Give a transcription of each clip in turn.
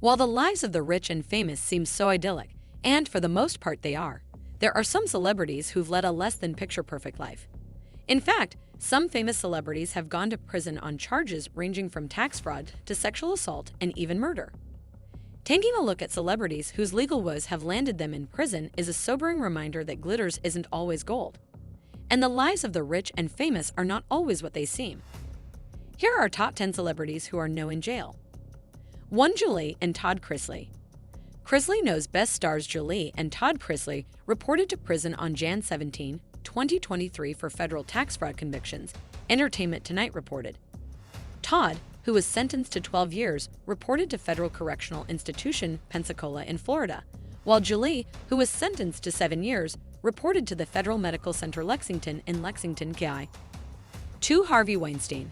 While the lives of the rich and famous seem so idyllic, and for the most part they are, there are some celebrities who've led a less than picture-perfect life. In fact, some famous celebrities have gone to prison on charges ranging from tax fraud to sexual assault and even murder. Taking a look at celebrities whose legal woes have landed them in prison is a sobering reminder that glitters isn't always gold. And the lives of the rich and famous are not always what they seem. Here are top 10 celebrities who are now in jail. 1. Julie and Todd Chrisley. Chrisley Knows Best stars Julie and Todd Chrisley reported to prison on Jan 17, 2023 for federal tax fraud convictions, Entertainment Tonight reported. Todd, who was sentenced to 12 years, reported to Federal Correctional Institution, Pensacola in Florida, while Julie, who was sentenced to 7 years, reported to the Federal Medical Center Lexington in Lexington, PA. 2. Harvey Weinstein.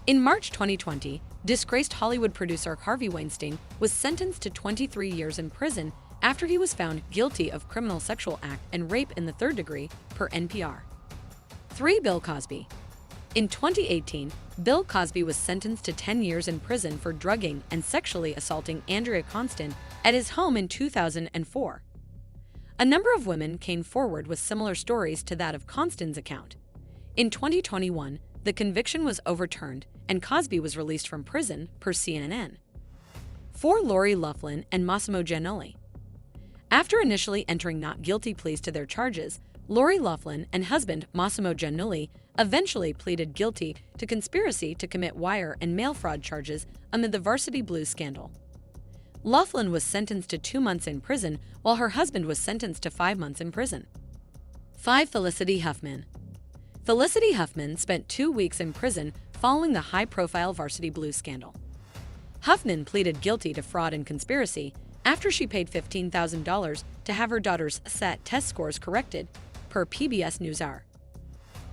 In March 2020, disgraced Hollywood producer Harvey Weinstein was sentenced to 23 years in prison after he was found guilty of criminal sexual act and rape in the third degree, per NPR. 3. Bill Cosby. In 2018, Bill Cosby was sentenced to 10 years in prison for drugging and sexually assaulting Andrea Constand at his home in 2004. A number of women came forward with similar stories to that of Constand's account. In 2021, the conviction was overturned and Cosby was released from prison, per CNN. 4. Lori Loughlin and Massimo Giannulli. After initially entering not guilty pleas to their charges, Lori Loughlin and husband Massimo Giannulli eventually pleaded guilty to conspiracy to commit wire and mail fraud charges amid the Varsity Blues scandal. Loughlin was sentenced to 2 months in prison, while her husband was sentenced to 5 months in prison. 5. Felicity Huffman. Felicity Huffman spent 2 weeks in prison following the high-profile Varsity Blues scandal. Huffman pleaded guilty to fraud and conspiracy after she paid $15,000 to have her daughter's SAT test scores corrected, per PBS NewsHour.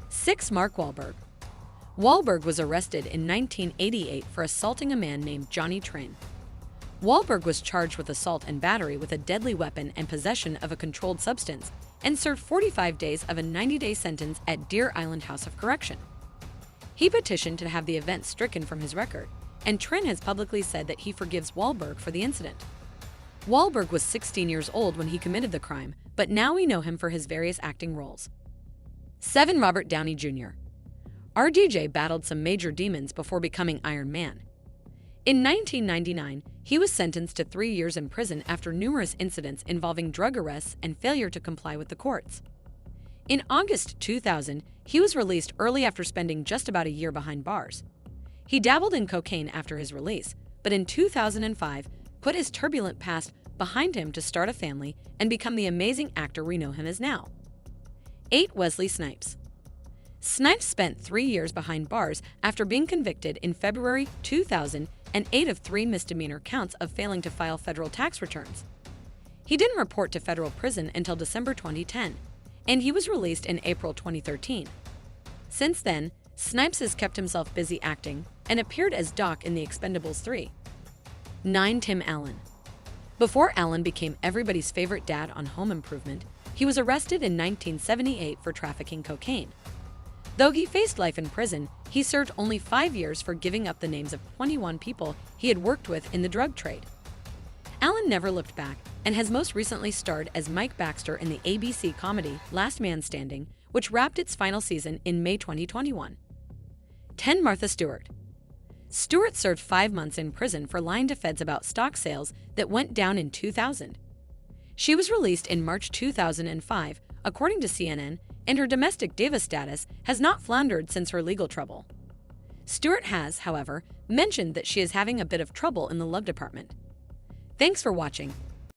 6. Mark Wahlberg. Wahlberg was arrested in 1988 for assaulting a man named Johnny Trin. Wahlberg was charged with assault and battery with a deadly weapon and possession of a controlled substance, and served 45 days of a 90-day sentence at Deer Island House of Correction. He petitioned to have the event stricken from his record, and Trin has publicly said that he forgives Wahlberg for the incident. Wahlberg was 16 years old when he committed the crime, but now we know him for his various acting roles. 7. Robert Downey Jr. RDJ battled some major demons before becoming Iron Man. In 1999, he was sentenced to 3 years in prison after numerous incidents involving drug arrests and failure to comply with the courts. In August 2000, he was released early after spending just about a year behind bars. He dabbled in cocaine after his release, but in 2005, put his turbulent past behind him to start a family and become the amazing actor we know him as now. 8. Wesley Snipes. Snipes spent 3 years behind bars after being convicted in February 2008 of 3 misdemeanor counts of failing to file federal tax returns. He didn't report to federal prison until December 2010, and he was released in April 2013. Since then, Snipes has kept himself busy acting and appeared as Doc in The Expendables 3. 9. Tim Allen. Before Allen became everybody's favorite dad on Home Improvement, he was arrested in 1978 for trafficking cocaine. Though he faced life in prison, he served only 5 years for giving up the names of 21 people he had worked with in the drug trade. Allen never looked back and has most recently starred as Mike Baxter in the ABC comedy Last Man Standing, which wrapped its final season in May 2021. 10. Martha Stewart. Stewart served 5 months in prison for lying to feds about stock sales that went down in 2000. She was released in March 2005, according to CNN, and her domestic diva status has not floundered since her legal trouble. Stewart has, however, mentioned that she is having a bit of trouble in the love department. Thanks for watching.